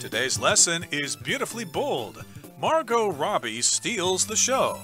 Today's lesson is beautifully bold. Margot Robbie steals the show.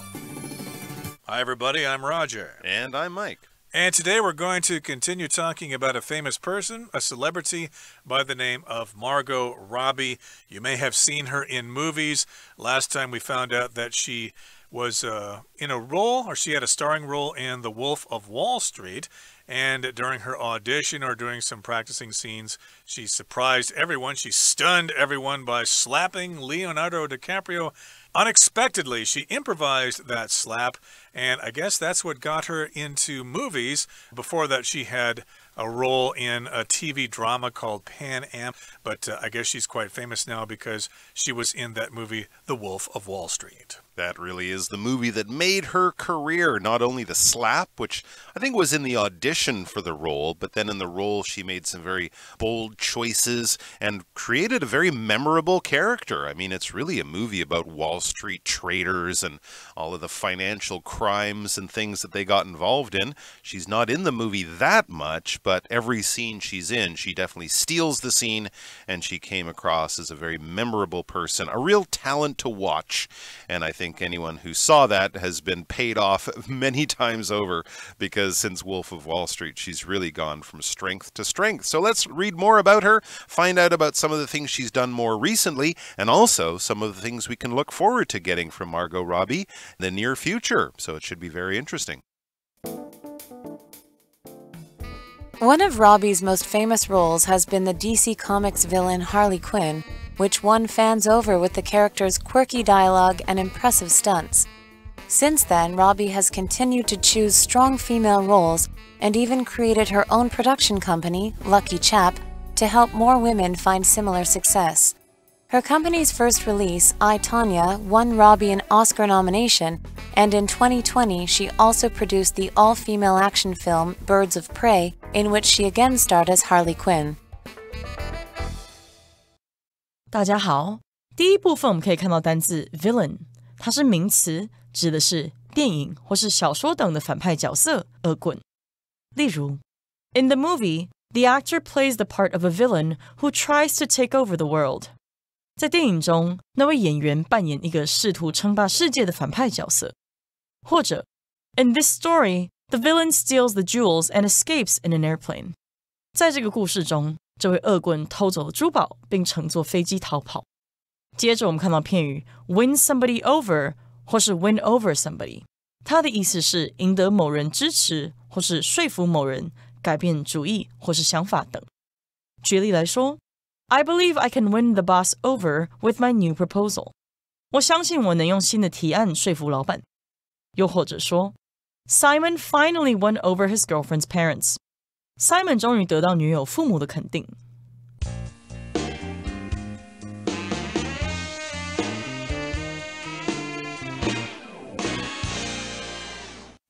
Hi, everybody. I'm Roger. And I'm Mike. And today we're going to continue talking about a famous person, a celebrity by the name of Margot Robbie. You may have seen her in movies. Last time we found out that she was in a role, or she had a starring role in The Wolf of Wall Street. And during her audition or during some practicing scenes, she surprised everyone. She stunned everyone by slapping Leonardo DiCaprio unexpectedly. She improvised that slap, and I guess that's what got her into movies. Before that, she had a role in a TV drama called Pan Am, but I guess she's quite famous now because she was in that movie, The Wolf of Wall Street. That really is the movie that made her career. Not only the slap, which I think was in the audition for the role, but then in the role she made some very bold choices and created a very memorable character. I mean, it's really a movie about Wall Street traders and all of the financial crimes and things that they got involved in. She's not in the movie that much, but every scene she's in, she definitely steals the scene, and she came across as a very memorable person, a real talent to watch. And I think anyone who saw that has been paid off many times over, because since Wolf of Wall Street, she's really gone from strength to strength. So let's read more about her, find out about some of the things she's done more recently, and also some of the things we can look forward to getting from Margot Robbie in the near future. So it should be very interesting. One of Robbie's most famous roles has been the DC Comics villain Harley Quinn, which won fans over with the character's quirky dialogue and impressive stunts. Since then, Robbie has continued to choose strong female roles and even created her own production company, Lucky Chap, to help more women find similar success. Her company's first release, I, Tonya, won Robbie an Oscar nomination, and in 2020 she also produced the all-female action film Birds of Prey, in which she again starred as Harley Quinn. 大家好，第一部分我们可以看到单字 villain， 它是名词，指的是电影或是小说等的反派角色、恶棍。例如 In the movie, the actor plays the part of a villain who tries to take over the world. 在电影中，那位演员扮演一个试图称霸世界的反派角色。或者 In this story, the villain steals the jewels and escapes in an airplane. 在这个故事中，这位恶棍偷走了珠宝，并乘坐飞机逃跑。接着我们看到片语 win somebody over 或是 win over somebody， 它的意思是赢得某人支持，或是说服某人改变主意或是想法等。举例来说 I believe I can win the boss over with my new proposal. 我相信我能用新的提案说服老板。又或者说 Simon finally won over his girlfriend's parents. Simon 终于得到女友父母的肯定。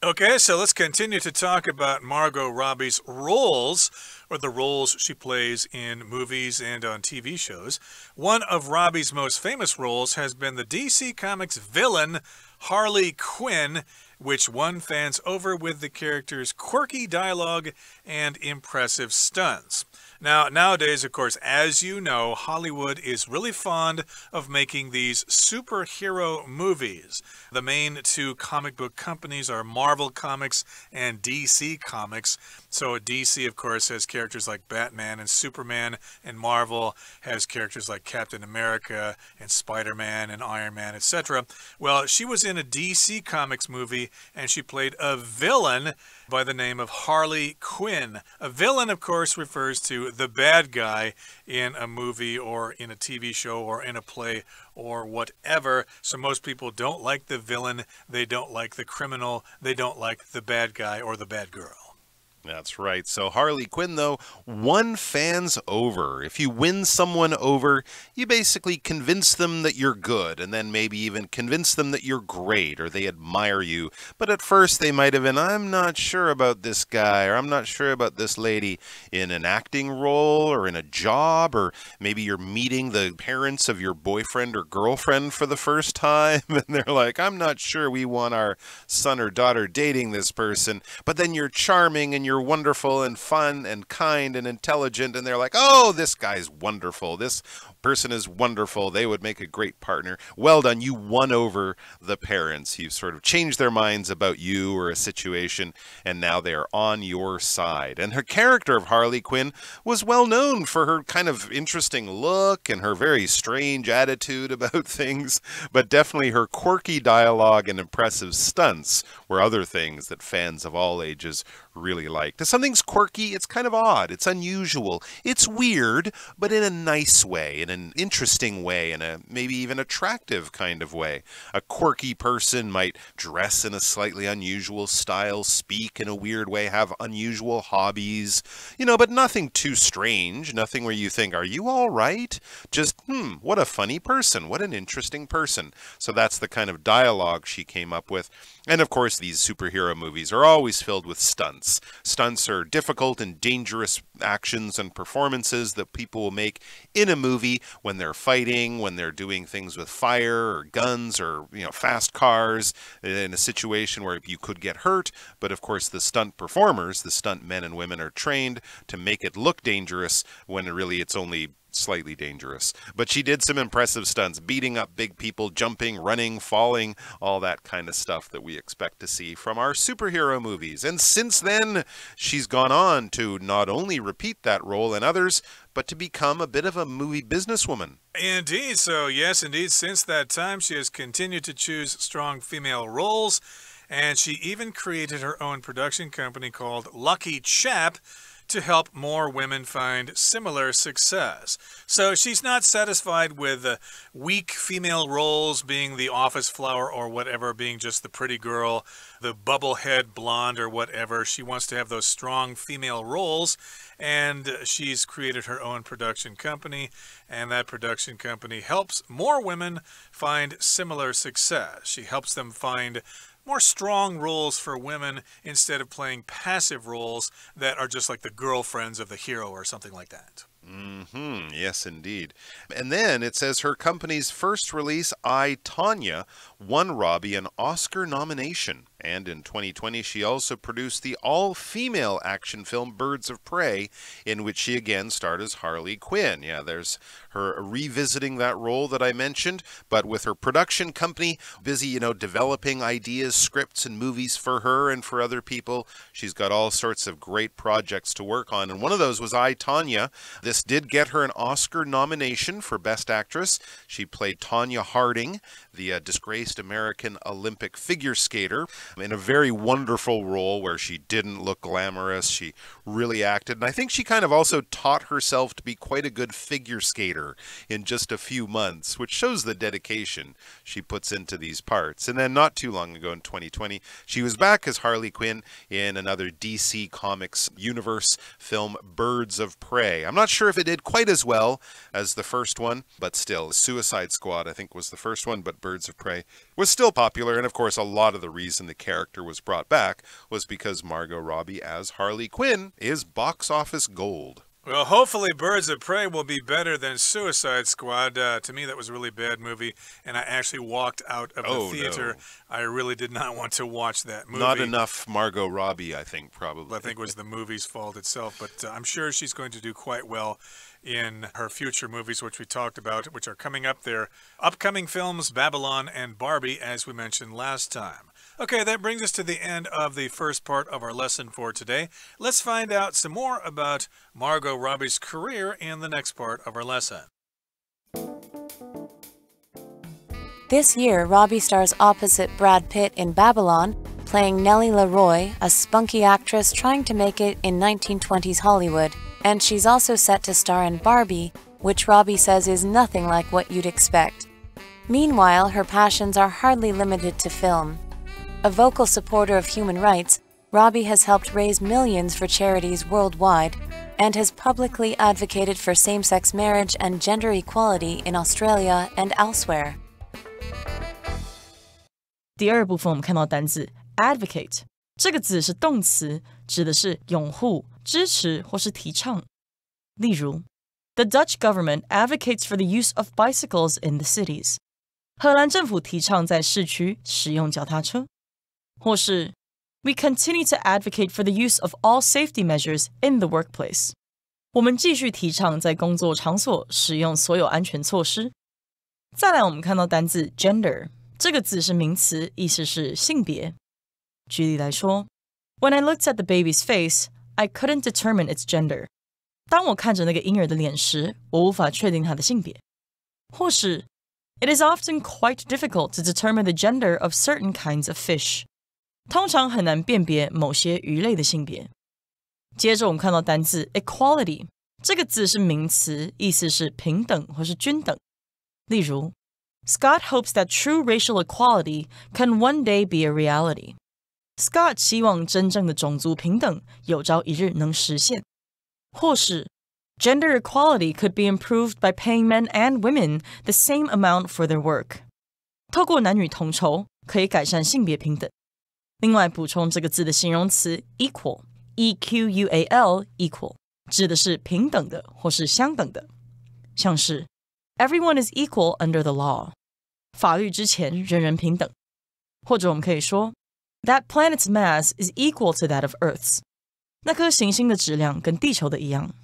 Okay, so let's continue to talk about Margot Robbie's roles, or the roles she plays in movies and on TV shows. One of Robbie's most famous roles has been the DC Comics villain Harley Quinn, which won fans over with the character's quirky dialogue and impressive stunts. Now, nowadays, of course, as you know, Hollywood is really fond of making these superhero movies. The main two comic book companies are Marvel Comics and DC Comics. So DC, of course, has characters like Batman and Superman, and Marvel has characters like Captain America and Spider-Man and Iron Man, etc. Well, she was in a DC Comics movie, and she played a villain by the name of Harley Quinn. A villain, of course, refers to the bad guy in a movie or in a TV show or in a play or whatever. So most people don't like the villain, they don't like the criminal, they don't like the bad guy or the bad girl. That's right. So Harley Quinn, though, won fans over. If you win someone over, you basically convince them that you're good, and then maybe even convince them that you're great or they admire you. But at first they might have been, I'm not sure about this guy, or I'm not sure about this lady, in an acting role or in a job, or maybe you're meeting the parents of your boyfriend or girlfriend for the first time, and they're like, I'm not sure we want our son or daughter dating this person. But then you're charming and you're wonderful and fun and kind and intelligent, and they're like, oh, this guy's wonderful. This person is wonderful. They would make a great partner. Well done. You won over the parents. You've sort of changed their minds about you or a situation, and now they are on your side. And her character of Harley Quinn was well known for her kind of interesting look and her very strange attitude about things, but definitely her quirky dialogue and impressive stunts were other things that fans of all ages really liked. If something's quirky, it's kind of odd, it's unusual, it's weird, but in a nice way, in an interesting way, in a maybe even attractive kind of way. A quirky person might dress in a slightly unusual style, speak in a weird way, have unusual hobbies, but nothing too strange, nothing where you think, are you all right? Just, what a funny person, what an interesting person. So that's the kind of dialogue she came up with. And of course, these superhero movies are always filled with stunts. Stunts are difficult and dangerous actions and performances that people will make in a movie when they're fighting, when they're doing things with fire or guns or, fast cars, in a situation where you could get hurt. But of course, the stunt performers, the stunt men and women, are trained to make it look dangerous when really it's only slightly dangerous. But she did some impressive stunts, beating up big people, jumping, running, falling, all that kind of stuff that we expect to see from our superhero movies. And since then, she's gone on to not only repeat that role in others, but to become a bit of a movie businesswoman. Indeed. So yes, indeed, since that time, she has continued to choose strong female roles, and she even created her own production company called Lucky Chap to help more women find similar success. So she's not satisfied with weak female roles, being the office flower or whatever, being just the pretty girl, the bubblehead blonde or whatever. She wants to have those strong female roles, and she's created her own production company, and that production company helps more women find similar success. She helps them find more strong roles for women instead of playing passive roles that are just like the girlfriends of the hero or something like that. Yes, indeed. And then it says her company's first release, I, Tonya, won Robbie an Oscar nomination. And in 2020, she also produced the all-female action film Birds of Prey, in which she again starred as Harley Quinn. Yeah, there's her revisiting that role that I mentioned, but with her production company busy, developing ideas, scripts, and movies for her and for other people. She's got all sorts of great projects to work on, and one of those was I, Tonya. This did get her an Oscar nomination for Best Actress. She played Tonya Harding, the disgraced American Olympic figure skater, in a very wonderful role where she didn't look glamorous. She really acted. And I think she kind of also taught herself to be quite a good figure skater in just a few months, which shows the dedication she puts into these parts. And then not too long ago in 2020, she was back as Harley Quinn in another DC Comics universe film, Birds of Prey. I'm not sure if it did quite as well as the first one, but still, Suicide Squad, I think, was the first one, but Birds of Prey was still popular. And of course, a lot of the reason the character was brought back was because Margot Robbie as Harley Quinn is box office gold. Well, hopefully Birds of Prey will be better than Suicide Squad. To me, that was a really bad movie, and I actually walked out of the theater. No. I really did not want to watch that movie. Not enough Margot Robbie, I think, probably. I think it was the movie's fault itself, but I'm sure she's going to do quite well in her future movies, which we talked about, which are coming up. Their upcoming films, Babylon and Barbie, as we mentioned last time. Okay, that brings us to the end of the first part of our lesson for today. Let's find out some more about Margot Robbie's career in the next part of our lesson. This year, Robbie stars opposite Brad Pitt in Babylon, playing Nellie Leroy, a spunky actress trying to make it in 1920s Hollywood. And she's also set to star in Barbie, which Robbie says is nothing like what you'd expect. Meanwhile, her passions are hardly limited to film. A vocal supporter of human rights, Robbie has helped raise millions for charities worldwide and has publicly advocated for same-sex marriage and gender equality in Australia and elsewhere. 第二部分我们看到单字 advocate 这个字是动词，指的是拥护、支持或是提倡。例如 The Dutch government advocates for the use of bicycles in the cities. 荷兰政府提倡在市区使用脚踏车。或是 We continue to advocate for the use of all safety measures in the workplace. 我们继续提倡在工作场所使用所有安全措施。再来，我们看到单字 gender， 这个字是名词，意思是性别。举例来说 ，When I looked at the baby's face, I couldn't determine its gender. 当我看着那个婴儿的脸时，我无法确定他的性别。或是 It is often quite difficult to determine the gender of certain kinds of fish. 通常很难辨别某些鱼类的性别。接着我们看到单字 equality， 这个字是名词，意思是平等或是均等。例如 Scott hopes that true racial equality can one day be a reality. Scott 希望真正的种族平等有朝一日能实现。或是 Gender equality could be improved by paying men and women the same amount for their work. 透过男女同酬，可以改善性别平等。另外补充这个字的形容词 equal E-Q-U-A-L equal 指的是平等的或是相等的，像是 Everyone is equal under the law 法律之前人人平等。或者我们可以说 That planet's mass is equal to that of Earth's 那颗行星的质量跟地球的一样。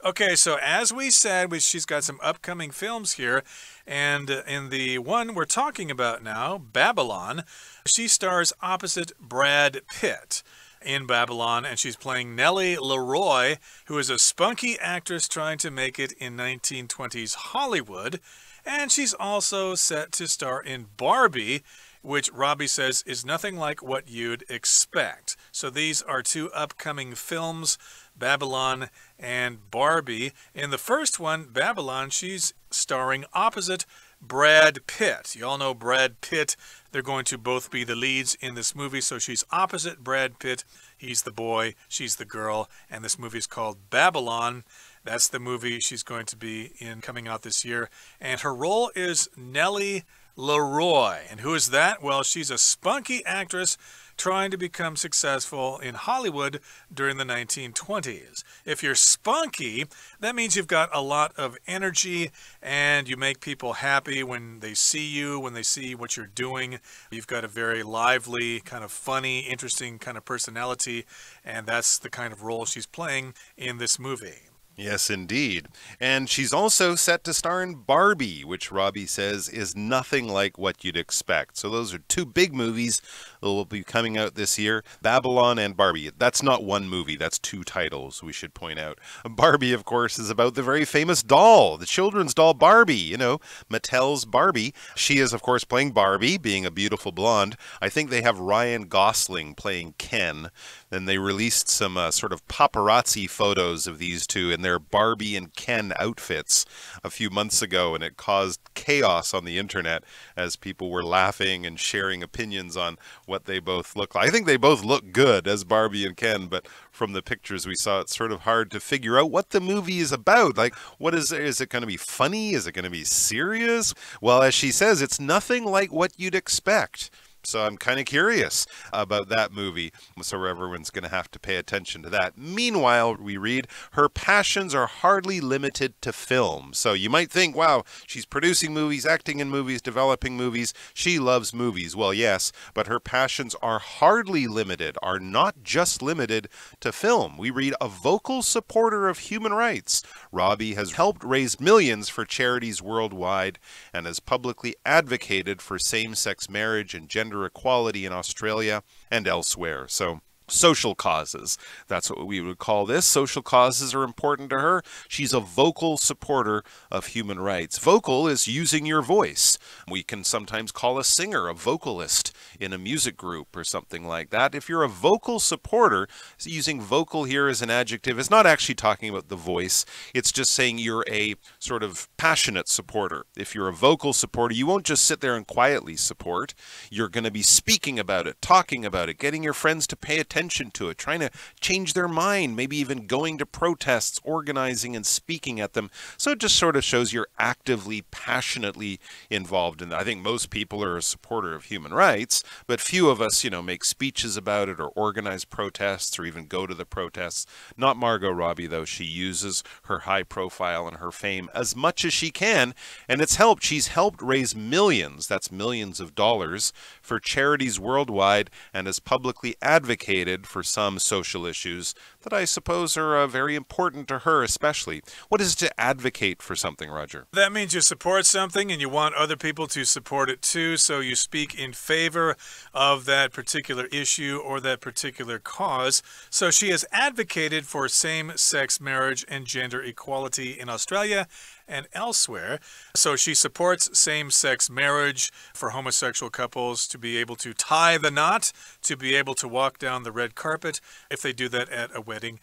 Okay, so as we said, she's got some upcoming films here. And in the one we're talking about now, Babylon, she stars opposite Brad Pitt in Babylon. And she's playing Nellie Leroy, who is a spunky actress trying to make it in 1920s Hollywood. And she's also set to star in Barbie, which Robbie says is nothing like what you'd expect. So these are two upcoming films, Babylon and Barbie. In the first one, Babylon, she's starring opposite Brad Pitt. You all know Brad Pitt. They're going to both be the leads in this movie. So she's opposite Brad Pitt. He's the boy, she's the girl. And this movie is called Babylon. That's the movie she's going to be in coming out this year. And her role is Nellie Leroy. And who is that? Well, she's a spunky actress trying to become successful in Hollywood during the 1920s. If you're spunky, that means you've got a lot of energy and you make people happy when they see you, when they see what you're doing. You've got a very lively, kind of funny, interesting kind of personality, and that's the kind of role she's playing in this movie. Yes, indeed. And she's also set to star in Barbie, which Robbie says is nothing like what you'd expect. So those are two big movies that will be coming out this year, Babylon and Barbie. That's not one movie, that's two titles, we should point out. Barbie, of course, is about the very famous doll, the children's doll Barbie, you know, Mattel's Barbie. She is, of course, playing Barbie, being a beautiful blonde. I think they have Ryan Gosling playing Ken. Then they released some sort of paparazzi photos of these two in their Barbie and Ken outfits a few months ago, and it caused chaos on the internet as people were laughing and sharing opinions on what they both look like. I think they both look good as Barbie and Ken, but from the pictures we saw, it's sort of hard to figure out what the movie is about. Like, what is it going to be funny? Is it going to be serious? Well, as she says, it's nothing like what you'd expect. So I'm kind of curious about that movie. So everyone's going to have to pay attention to that. Meanwhile, we read, her passions are hardly limited to film. So you might think, wow, she's producing movies, acting in movies, developing movies. She loves movies. Well, yes, but her passions are hardly limited, are not just limited to film. We read, a vocal supporter of human rights. Robbie has helped raise millions for charities worldwide and has publicly advocated for same-sex marriage and gender equality in Australia and elsewhere. So social causes, that's what we would call this. Social causes are important to her. She's a vocal supporter of human rights. Vocal is using your voice. We can sometimes call a singer a vocalist in a music group or something like that. If you're a vocal supporter, using vocal here as an adjective is not actually talking about the voice. It's just saying you're a sort of passionate supporter. If you're a vocal supporter, you won't just sit there and quietly support. You're going to be speaking about it, talking about it, getting your friends to pay attention attention to it, trying to change their mind, maybe even going to protests, organizing and speaking at them. So it just sort of shows you're actively, passionately involved in that. I think most people are a supporter of human rights, but few of us, make speeches about it or organize protests or even go to the protests. Not Margot Robbie, though. She uses her high profile and her fame as much as she can, and it's helped. She's helped raise millions, that's millions of dollars, for charities worldwide, and has publicly advocated for some social issues that I suppose are very important to her especially. What is it to advocate for something, Roger? That means you support something and you want other people to support it too, so you speak in favor of that particular issue or that particular cause. So she has advocated for same-sex marriage and gender equality in Australia and elsewhere. So she supports same-sex marriage for homosexual couples to be able to tie the knot, to be able to walk down the red carpet if they do that at a wedding.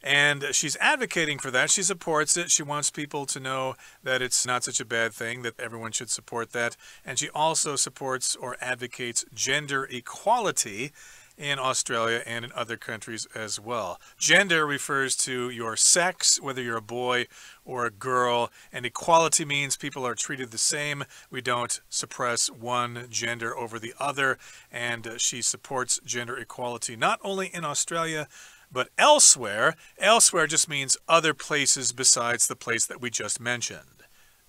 And she's advocating for that. She supports it. She wants people to know that it's not such a bad thing, that everyone should support that. And she also supports or advocates gender equality in Australia and in other countries as well. Gender refers to your sex, whether you're a boy or a girl, and equality means people are treated the same. We don't suppress one gender over the other, and she supports gender equality not only in Australia, but elsewhere. Elsewhere just means other places besides the place that we just mentioned.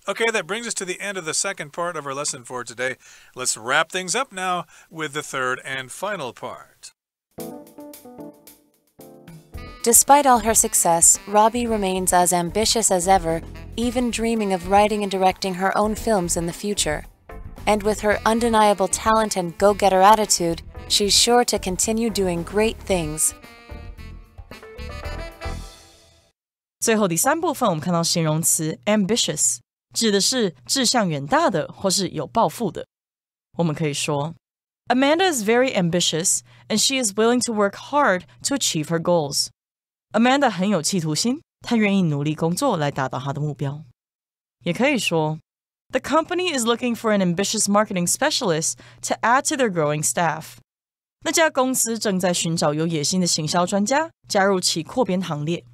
Okay, that brings us to the end of the second part of our lesson for today. Let's wrap things up now with the third and final part. Despite all her success, Robbie remains as ambitious as ever, even dreaming of writing and directing her own films in the future. And with her undeniable talent and go-getter attitude, she's sure to continue doing great things. 最后第三部分，我们看到形容词 ambitious， 指的是志向远大的或是有抱负的。我们可以说 Amanda is very ambitious and she is willing to work hard to achieve her goals. Amanda 很有企图心，她愿意努力工作来达到她的目标。也可以说 The company is looking for an ambitious marketing specialist to add to their growing staff. 那家公司正在寻找有野心的行销专家，加入其扩编行列。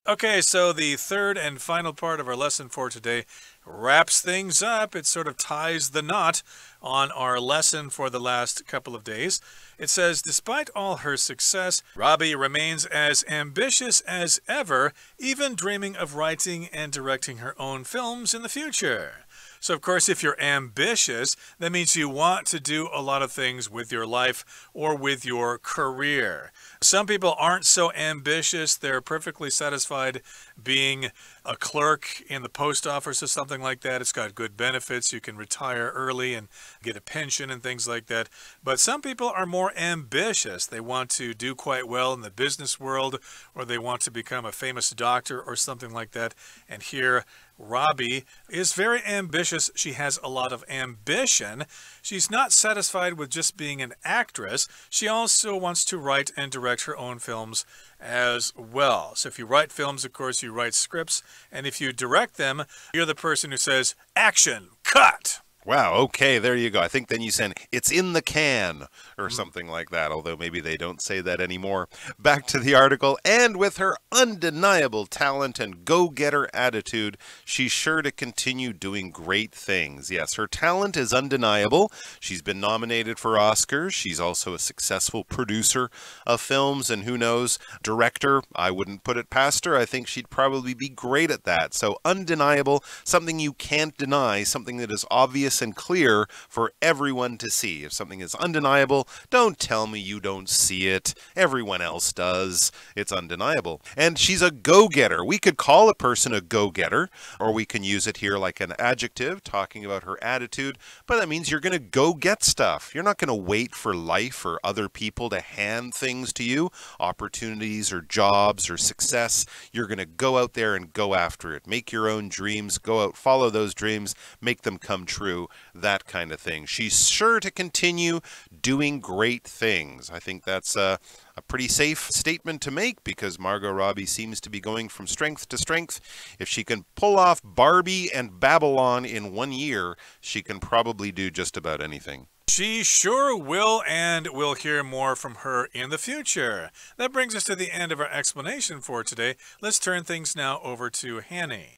Okay, so the third and final part of our lesson for today wraps things up. It sort of ties the knot on our lesson for the last couple of days. It says, despite all her success, Robbie remains as ambitious as ever, even dreaming of writing and directing her own films in the future. So, of course, if you're ambitious, that means you want to do a lot of things with your life or with your career. Some people aren't so ambitious. They're perfectly satisfied being a clerk in the post office or something like that. It's got good benefits. You can retire early and get a pension and things like that. But some people are more ambitious. They want to do quite well in the business world, or they want to become a famous doctor or something like that. And here, Robbie is very ambitious. She has a lot of ambition. She's not satisfied with just being an actress. She also wants to write and direct her own films as well. So if you write films, of course, you write scripts. And if you direct them, you're the person who says, action, cut. Wow, okay, there you go. I think then you said, it's in the can, or something like that, although maybe they don't say that anymore. Back to the article, and with her undeniable talent and go-getter attitude, she's sure to continue doing great things. Yes, her talent is undeniable. She's been nominated for Oscars. She's also a successful producer of films, and who knows, director. I wouldn't put it past her. I think she'd probably be great at that. So undeniable, something you can't deny, something that is obvious and clear for everyone to see. If something is undeniable, don't tell me you don't see it. Everyone else does. It's undeniable. And she's a go-getter. We could call a person a go-getter, or we can use it here like an adjective, talking about her attitude, but that means you're going to go get stuff. You're not going to wait for life or other people to hand things to you, opportunities or jobs or success. You're going to go out there and go after it. Make your own dreams. Go out, follow those dreams, make them come true. through, that kind of thing. She's sure to continue doing great things. I think that's a pretty safe statement to make because Margot Robbie seems to be going from strength to strength. If she can pull off Barbie and Babylon in 1 year, she can probably do just about anything. She sure will, and we'll hear more from her in the future. That brings us to the end of our explanation for today. Let's turn things now over to Hanny.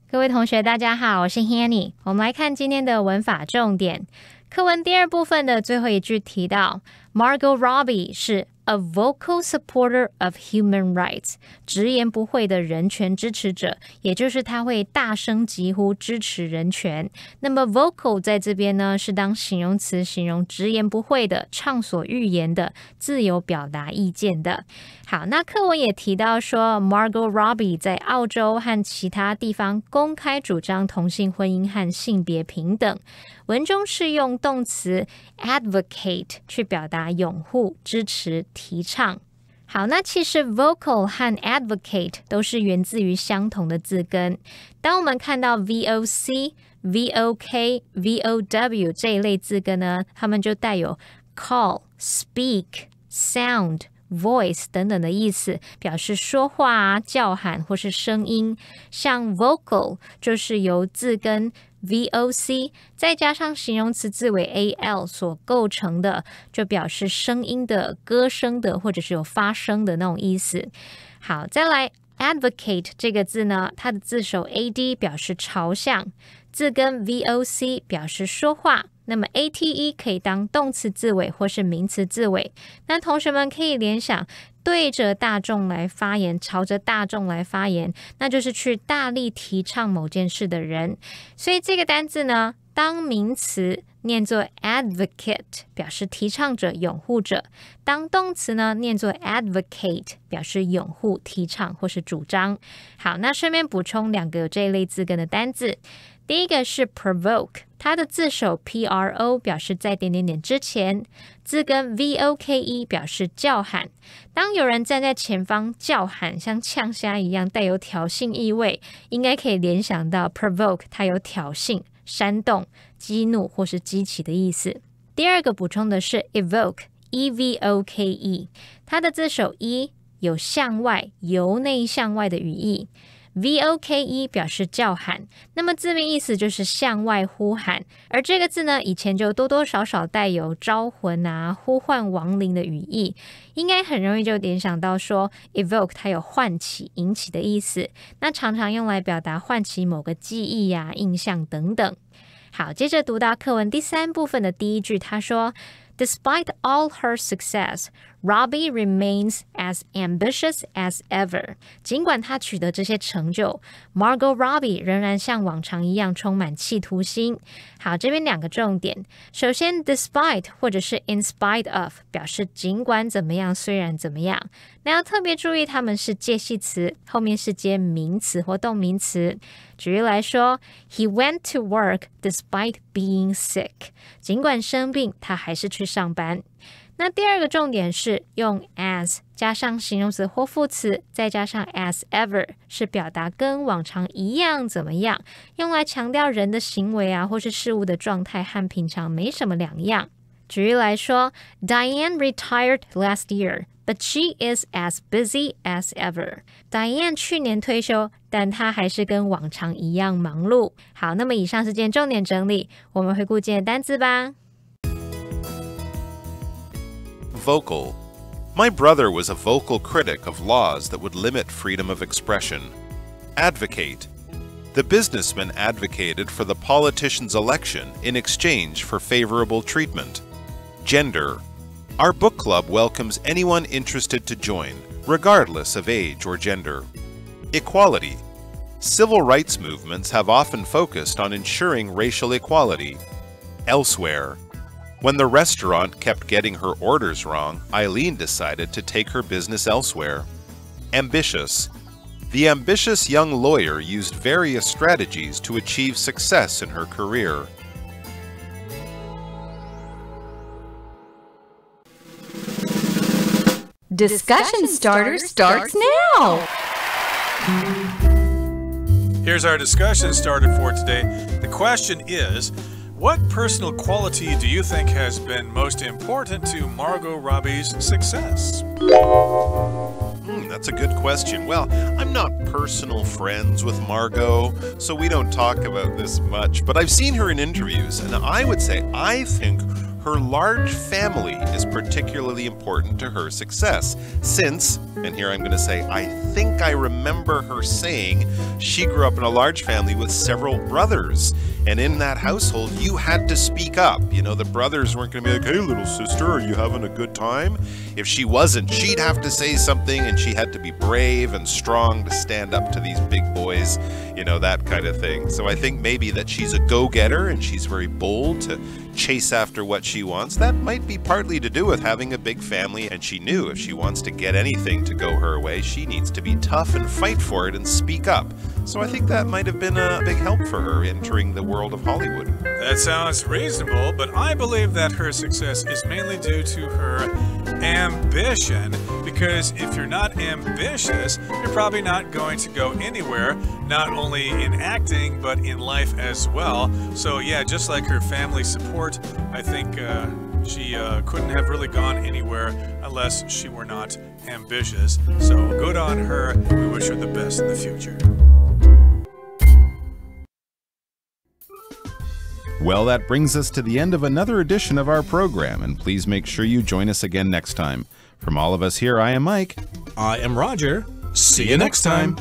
各位同学大家好，我是 Hanny。 我们来看今天的文法重点。课文第二部分的最后一句提到 Margot Robbie 是 a vocal supporter of human rights， 直言不讳的人权支持者，也就是他会大声疾呼支持人权。那么 vocal 在这边呢是当形容词，形容直言不讳的、畅所欲言的、自由表达意见的。好，那课文也提到说 Margot Robbie 在澳洲和其他地方公开主张同性婚姻和性别平等。文中是用动词 advocate 去表达拥护、支持、提倡。好，那其实 vocal 和 advocate 都是源自于相同的字根。当我们看到 voc、vok、vow 这一类字根呢，它们就带有 call、speak、sound、voice 等等的意思，表示说话、叫喊或是声音。像 vocal 就是由字根voc 再加上形容词字尾 al 所构成的，就表示声音的、歌声的，或者是有发声的那种意思。好，再来 advocate 这个字呢，它的字首 ad 表示朝向，字根 voc 表示说话。那么 ate 可以当动词字尾或是名词字尾。那同学们可以联想对着大众来发言，朝着大众来发言，那就是去大力提倡某件事的人。所以这个单字呢，当名词念作 advocate 表示提倡者、拥护者，当动词呢念作 advocate 表示拥护、提倡或是主张。好，那顺便补充2个有这一类字根的单字。第一个是 provoke， 它的字首 pro 表示在点点点之前，字根 voke 表示叫喊。当有人站在前方叫喊，像呛虾一样带有挑衅意味，应该可以联想到 provoke 它有挑衅、煽动、激怒或是激起的意思。第二个补充的是 evoke， 它的字首 e 有向外、由内向外的语义。voke 表示叫喊，那么字面意思就是向外呼喊，而这个字呢，以前就多多少少带有招魂啊、呼唤亡灵的语义，应该很容易就联想到说 evoke 它有唤起、引起的意思，那常常用来表达唤起某个记忆啊、印象等等。好，接着读到课文第3部分的第一句，他说Despite all her success, Robbie remains as ambitious as ever. 尽管她取得这些成就 Margot Robbie 仍然像往常一样充满企图心。好，这边2个重点。首先 despite 或者是 in spite of 表示尽管怎么样，虽然怎么样。那要特别注意它们是介系词，后面是接名词或动名词。举例来说 He went to work despite being sick. 尽管生病，他还是去上班。那第2个重点是用 as 加上形容词或副词，再加上 as ever 是表达跟往常一样怎么样，用来强调人的行为啊或是事物的状态和平常没什么两样。举例来说 Diane retired last year, but she is as busy as ever. Diane 去年退休，但她还是跟往常一样忙碌。好，那么以上是今天重点整理，我们回顾今天的单字吧。Vocal. My brother was a vocal critic of laws that would limit freedom of expression. Advocate. The businessman advocated for the politician's election in exchange for favorable treatment. Gender. Our book club welcomes anyone interested to join, regardless of age or gender. Equality. Civil rights movements have often focused on ensuring racial equality. Elsewhere. When the restaurant kept getting her orders wrong, Eileen decided to take her business elsewhere. Ambitious. The ambitious young lawyer used various strategies to achieve success in her career. Discussion Starter starts now! Here's our discussion starter for today. The question is, what personal quality do you think has been most important to Margot Robbie's success? That's a good question. Well, I'm not personal friends with Margot, so we don't talk about this much, but I've seen her in interviews, and I would say I think her large family is particularly important to her success, since, and here I'm going to say, I think I remember her saying she grew up in a large family with several brothers, and in that household, you had to speak up. You know, the brothers weren't going to be like, hey, little sister, are you having a good time? If she wasn't, she'd have to say something, and she had to be brave and strong to stand up to these big boys, you know, that kind of thing. So I think maybe that she's a go-getter, and she's very bold to chase after what she wants. That might be partly to do with having a big family, and she knew if she wants to get anything to go her way, she needs to be tough and fight for it and speak up. So I think that might have been a big help for her entering the world of Hollywood. That sounds reasonable, but I believe that her success is mainly due to her ambition, because if you're not ambitious, you're probably not going to go anywhere, not only in acting, but in life as well. So yeah, just like her family support, I think she couldn't have really gone anywhere unless she were not ambitious. So good on her. We wish her the best in the future. Well, that brings us to the end of another edition of our program, and please make sure you join us again next time. From all of us here, I am Mike. I am Roger. See you next time.